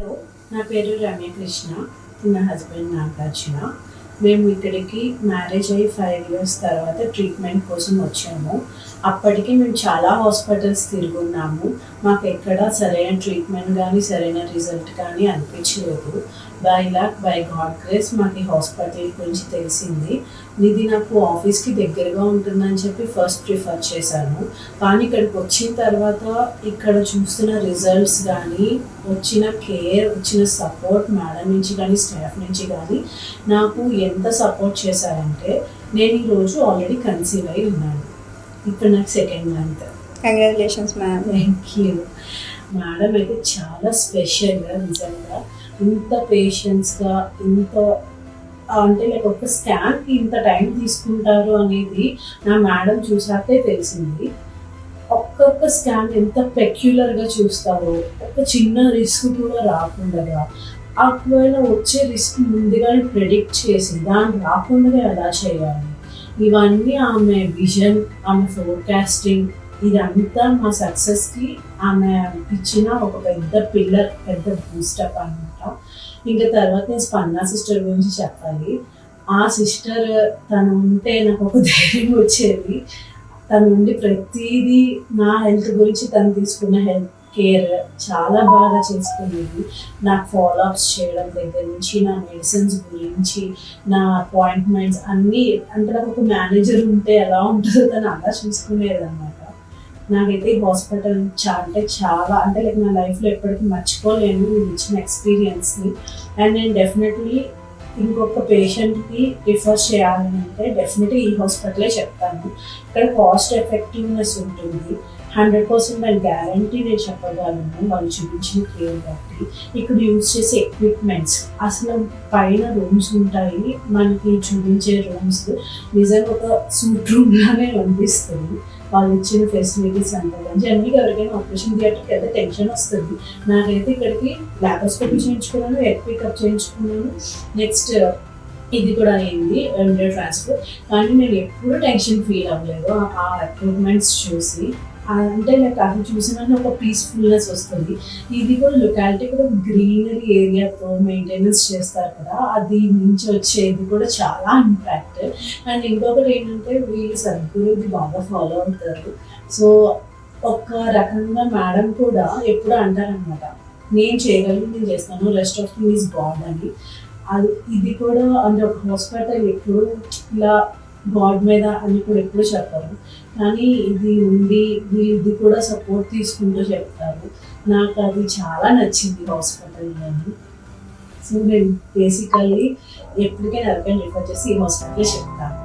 Hello, నా పేరు రమ్యకృష్ణ. నా హస్బెండ్ నాగార్జున. మేము ఇక్కడికి మ్యారేజ్ అయ్యి 5 years తర్వాత ట్రీట్మెంట్ కోసం వచ్చాము. అప్పటికి మేము చాలా హాస్పిటల్స్ తిరుగున్నాము. మాకు ఎక్కడ సరైన ట్రీట్మెంట్ కానీ సరైన రిజల్ట్ కానీ అనిపించలేదు. బై గాడ్ గ్రేస్ మాకు ఈ హాస్పిటల్ గురించి తెలిసింది. ఇది నాకు ఆఫీస్కి దగ్గరగా ఉంటుందని చెప్పి ఫస్ట్ ప్రిఫర్ చేశాను. కానీ ఇక్కడికి వచ్చిన తర్వాత ఇక్కడ చూస్తున్న రిజల్ట్స్ కానీ, వచ్చిన కేర్, వచ్చిన సపోర్ట్ మేడం నుంచి కానీ స్టాఫ్ నుంచి కానీ నాకు ఎంత సపోర్ట్ చేశారంటే, నేను ఈరోజు ఆల్రెడీ కన్సీవ్ అయి ఉన్నాను. ఇప్పుడు నాకు 2nd month. Congratulations ma'am. Thank you. Madam అయితే చాలా స్పెషల్గా, నిజంగా ఇంత పేషెన్స్గా, ఇంత అంటే లైక్ ఒక స్కాన్కి ఇంత టైం తీసుకుంటారు అనేది నా మేడం చూసాకే తెలిసింది. ఒక్కొక్క స్కాన్ ఎంత పెక్యులర్గా చూస్తారో, ఒక చిన్న రిస్క్ కూడా రాకుండా, ఒకవేళ వచ్చే రిస్క్ ముందుగానే ప్రెడిక్ట్ చేసి దాన్ని రాకుండా ఎలా చేయాలి, ఇవన్నీ ఆమె విజన్, ఆమె ఫోర్కాస్టింగ్, ఇదంతా మా సక్సెస్కి ఆమె ఇచ్చిన ఒక పెద్ద పిల్లర్, పెద్ద బూస్టప్ అనమాట. ఇంకా తర్వాత నేను స్పందన సిస్టర్ గురించి చెప్పాలి. ఆ సిస్టర్ తను ఉంటే నాకు ఒక ధైర్యం వచ్చేది. తను ఉండి ప్రతిదీ నా హెల్త్ గురించి తను తీసుకున్న హెల్త్ కేర్ చాలా బాగా చేసుకునేది. నాకు ఫాలోఅప్స్ చేయడం దగ్గర నుంచి, నా మెడిసిన్స్ గురించి, నా అపాయింట్మెంట్స్ అన్నీ, అంటే నాకు ఒక మేనేజర్ ఉంటే ఎలా ఉంటుందో తను అలా చూసుకునేది అనమాట. నాకైతే ఈ హాస్పిటల్ చాలా లైక్ నా లైఫ్లో ఎప్పటికీ మర్చిపోలేను నేను ఇచ్చిన ఎక్స్పీరియన్స్ని. అండ్ నేను డెఫినెట్లీ ఇంకొక పేషెంట్కి రిఫర్ చేయాలంటే డెఫినెట్లీ ఈ హాస్పిటలే చెప్తాను. ఇక్కడ కాస్ట్ ఎఫెక్టివ్నెస్ ఉంటుంది. 100% నేను గ్యారంటీ నేను చెప్పగలను వాళ్ళు చూపించిన కేర్ బట్టి. ఇక్కడ యూజ్ చేసే ఎక్విప్మెంట్స్, అసలు పైన రూమ్స్ ఉంటాయి, మనకి చూపించే రూమ్స్ నిజంగా ఒక సూట్ రూమ్ లానే అనిపిస్తుంది. వాళ్ళు ఇచ్చిన ఫెసిలిటీస్ అంతా జనరల్గా ఎవరికైనా ఆపరేషన్ థియేటర్కి అయితే టెన్షన్ వస్తుంది. నాకైతే ఇక్కడికి లాప్రోస్కోపీ చేయించుకున్నాను, ఎగ్ పికప్ చేయించుకున్నాను, నెక్స్ట్ ఇది కూడా అయింది ఎంబ్రియో ట్రాన్స్ఫర్. కానీ నేను ఎప్పుడూ టెన్షన్ ఫీల్ అవ్వలేదు ఆ ఎక్విప్మెంట్స్ చూసి. అంటే లైక్ అది చూసిన ఒక పీస్ఫుల్నెస్ వస్తుంది. ఇది కూడా లొకాలిటీ కూడా గ్రీనరీ ఏరియాతో మెయింటెనెన్స్ చేస్తారు కదా, అది నుంచి వచ్చేది కూడా చాలా ఇంపాక్ట్. అండ్ ఇంకొకటి ఏంటంటే వీళ్ళు సద్గురు ఇది బాగా ఫాలో అవుతారు. సో ఒక రకంగా మేడం కూడా ఎప్పుడు అంటారనమాట, నేను చేయగలిగి నేను చేస్తాను, rest of thing is God అని. అది ఇది కూడా అంటే ఒక హాస్పిటల్ ఎప్పుడు ఇలా గాడ్ మీద అని కూడా ఎప్పుడు చెప్పరు, కానీ ఇది ఉండి ఇది కూడా సపోర్ట్ తీసుకుంటూ చెప్తారు. నాకు అది చాలా నచ్చింది హాస్పిటల్లోని. సో నేను బేసికల్లీ ఎప్పటికైనా ఎవరికైనా రిఫర్ చేసి ఈ హాస్పిటల్ చెప్తాను.